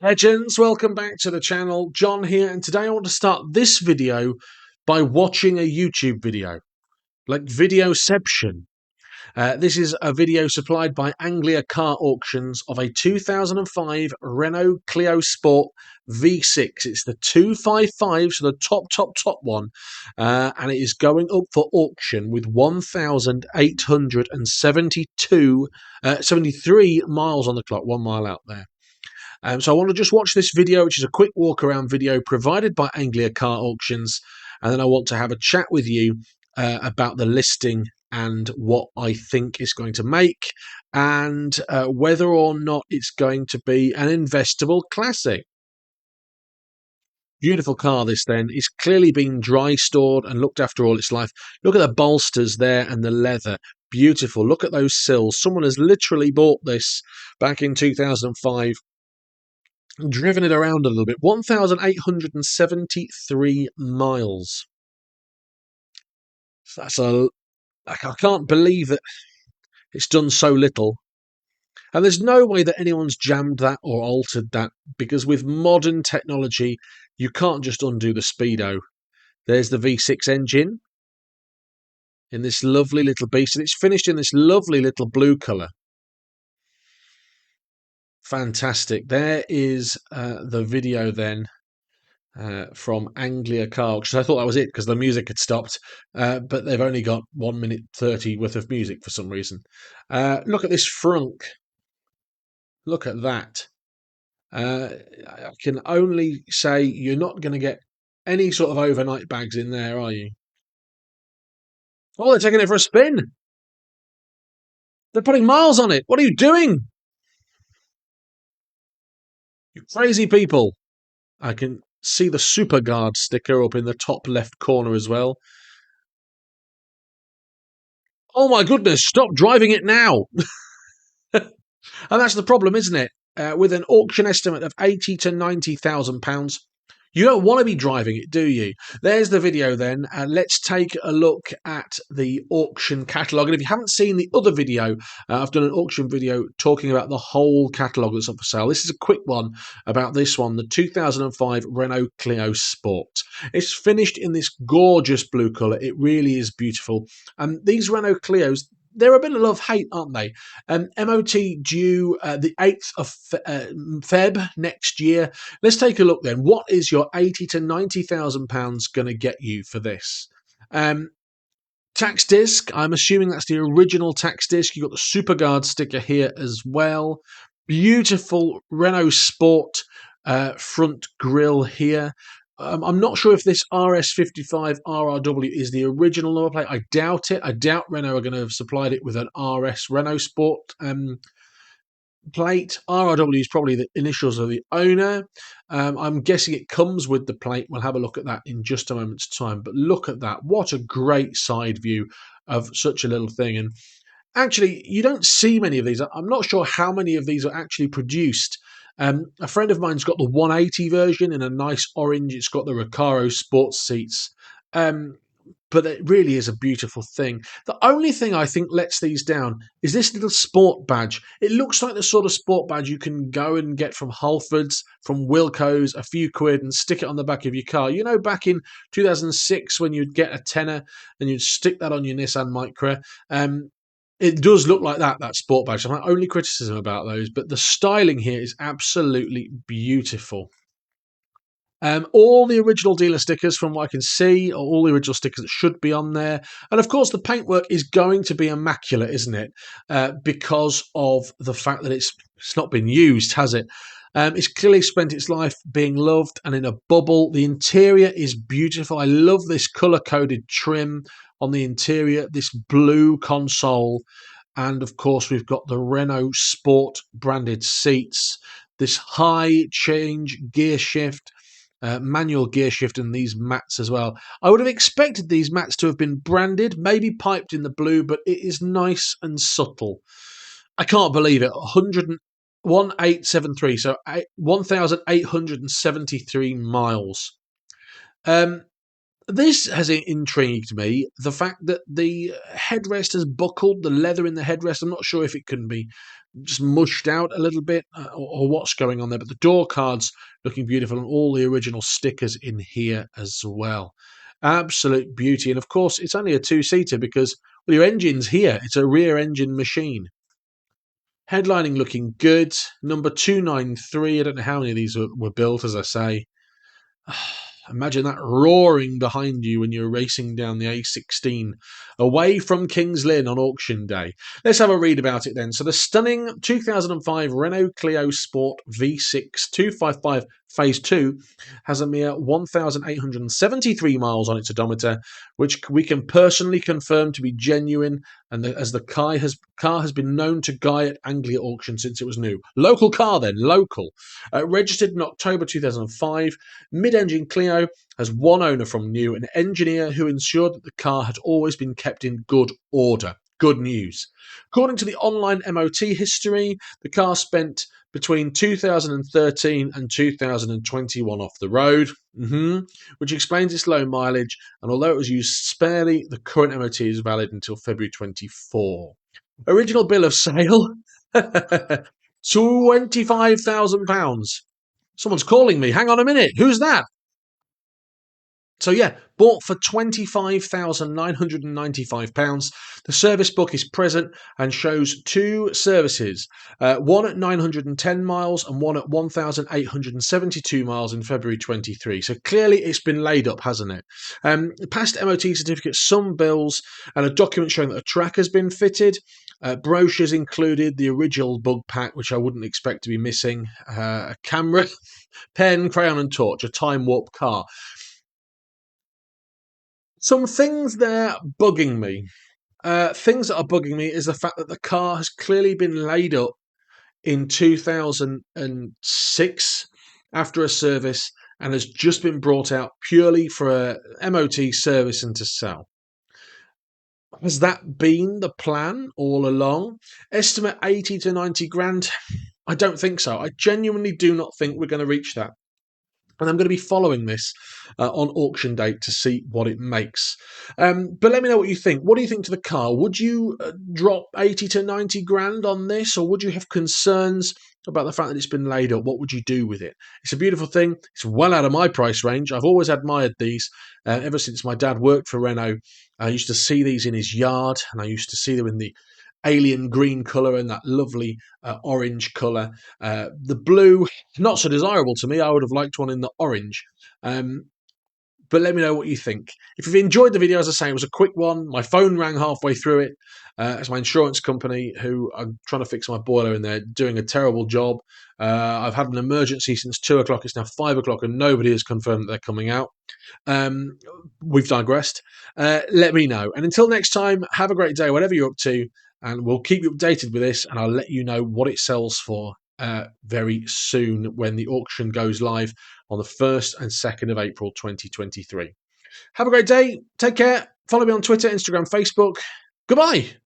Legends, welcome back to the channel. John here, and today I want to start this video by watching a YouTube video, like Videoception. This is a video supplied by Anglia Car Auctions of a 2005 Renault Clio Sport V6. It's the 255, so the top one, and it is going up for auction with 73 miles on the clock, 1 mile out there. So I want to just watch this video, which is a quick walk around video provided by Anglia Car Auctions, and then I want to have a chat with you about the listing and what I think it's going to make, and whether or not it's going to be an investable classic. Beautiful car, this then. It's clearly been dry stored and looked after all its life. Look at the bolsters there and the leather. Beautiful. Look at those sills. Someone has literally bought this back in 2005. Driven it around a little bit. 1,873 miles. That's I can't believe that it's done so little. And there's no way that anyone's jammed that or altered that, because with modern technology, you can't just undo the speedo. There's the V6 engine in this lovely little beast, and it's finished in this lovely little blue colour. Fantastic. There is the video then from Anglia Car Auctions. I thought that was it because the music had stopped, but they've only got 1 minute 30 worth of music for some reason. Look at this frunk. Look at that. I can only say you're not going to get any sort of overnight bags in there, are you? Oh, they're taking it for a spin. They're putting miles on it. What are you doing? You crazy people. I can see the SuperGuard sticker up in the top left corner as well. Oh my goodness, stop driving it now. And that's the problem, isn't it? With an auction estimate of £80,000 to £90,000, you don't want to be driving it, do you? There's the video then. Let's take a look at the auction catalogue. And if you haven't seen the other video, I've done an auction video talking about the whole catalogue that's up for sale. This is a quick one about this one, the 2005 Renault Clio Sport. It's finished in this gorgeous blue colour. It really is beautiful. And these Renault Clios, they're a bit of love-hate, aren't they? MOT due the 8th of Feb next year. Let's take a look then. What is your £80,000 to £90,000 going to get you for this? Tax disc, I'm assuming that's the original tax disc. You've got the SuperGuard sticker here as well. Beautiful Renault Sport front grille here. I'm not sure if this RS55 RRW is the original number plate. I doubt it. I doubt Renault are going to have supplied it with an RS Renault Sport plate. RRW is probably the initials of the owner. I'm guessing it comes with the plate. We'll have a look at that in just a moment's time. But look at that. What a great side view of such a little thing. And actually, you don't see many of these. I'm not sure how many of these are actually produced. A friend of mine's got the 180 version in a nice orange. It's got the Recaro sports seats. But it really is a beautiful thing. The only thing I think lets these down is this little sport badge. It looks like the sort of sport badge you can go and get from Halfords, from Wilko's, a few quid, and stick it on the back of your car. You know, back in 2006 when you'd get a tenner and you'd stick that on your Nissan Micra. It does look like that sport badge. My only criticism about those, but the styling here is absolutely beautiful. All the original dealer stickers, from what I can see, are all the original stickers that should be on there. And of course, the paintwork is going to be immaculate, isn't it? Because of the fact that it's not been used, has it? It's clearly spent its life being loved and in a bubble. The interior is beautiful. I love this colour-coded trim on the interior, this blue console. And of course, we've got the Renault Sport branded seats, this high change gear shift, manual gear shift, and these mats as well. I would have expected these mats to have been branded, maybe piped in the blue, but it is nice and subtle. I can't believe it. 1873, so 1,873 miles. This has intrigued me. The fact that the headrest has buckled, the leather in the headrest, I'm not sure if it can be just mushed out a little bit, or what's going on there. But the door cards looking beautiful, and all the original stickers in here as well. Absolute beauty. And of course, it's only a two-seater because, well, your engine's here. It's a rear engine machine. Headlining looking good. Number 293. I don't know how many of these were built, as I say. Imagine that roaring behind you when you're racing down the A16 away from Kings Lynn on auction day. Let's have a read about it then. So the stunning 2005 Renault Clio Sport V6 255 Phase 2 has a mere 1,873 miles on its odometer, which we can personally confirm to be genuine, and as the car has been known to guy at Anglia auction since it was new. Local car then, local. Registered in October 2005, mid-engine Clio has one owner from new, an engineer who ensured that the car had always been kept in good order. Good news. According to the online MOT history, the car spent between 2013 and 2021 off the road, which explains its low mileage, and although it was used sparely, the current MOT is valid until February 24. Original bill of sale, £25,000. Someone's calling me. Hang on a minute. Who's that? So yeah, bought for £25,995. The service book is present and shows two services, one at 910 miles and one at 1,872 miles in February 23. So clearly it's been laid up, hasn't it? Past MOT certificates, some bills, and a document showing that a track has been fitted. Brochures included the original bug pack, which I wouldn't expect to be missing, a camera, pen, crayon and torch, a time warp car. Some things there bugging me. Things that are bugging me is the fact that the car has clearly been laid up in 2006 after a service and has just been brought out purely for a MOT service and to sell. Has that been the plan all along? Estimate 80 to 90 grand? I don't think so. I genuinely do not think we're going to reach that. And I'm going to be following this on auction date to see what it makes. But let me know what you think. What do you think to the car? Would you drop 80 to 90 grand on this, or would you have concerns about the fact that it's been laid up? What would you do with it? It's a beautiful thing. It's well out of my price range. I've always admired these ever since my dad worked for Renault. I used to see these in his yard, and I used to see them in the alien green colour and that lovely orange colour. The blue, not so desirable to me. I would have liked one in the orange. But let me know what you think. If you've enjoyed the video, as I say, it was a quick one. My phone rang halfway through it. It's my insurance company who are trying to fix my boiler, and they're doing a terrible job. I've had an emergency since 2 o'clock. It's now 5 o'clock, and nobody has confirmed that they're coming out. We've digressed. Let me know. And until next time, have a great day, whatever you're up to. And we'll keep you updated with this, and I'll let you know what it sells for very soon when the auction goes live on the 1st and 2nd of April 2023. Have a great day. Take care. Follow me on Twitter, Instagram, Facebook. Goodbye.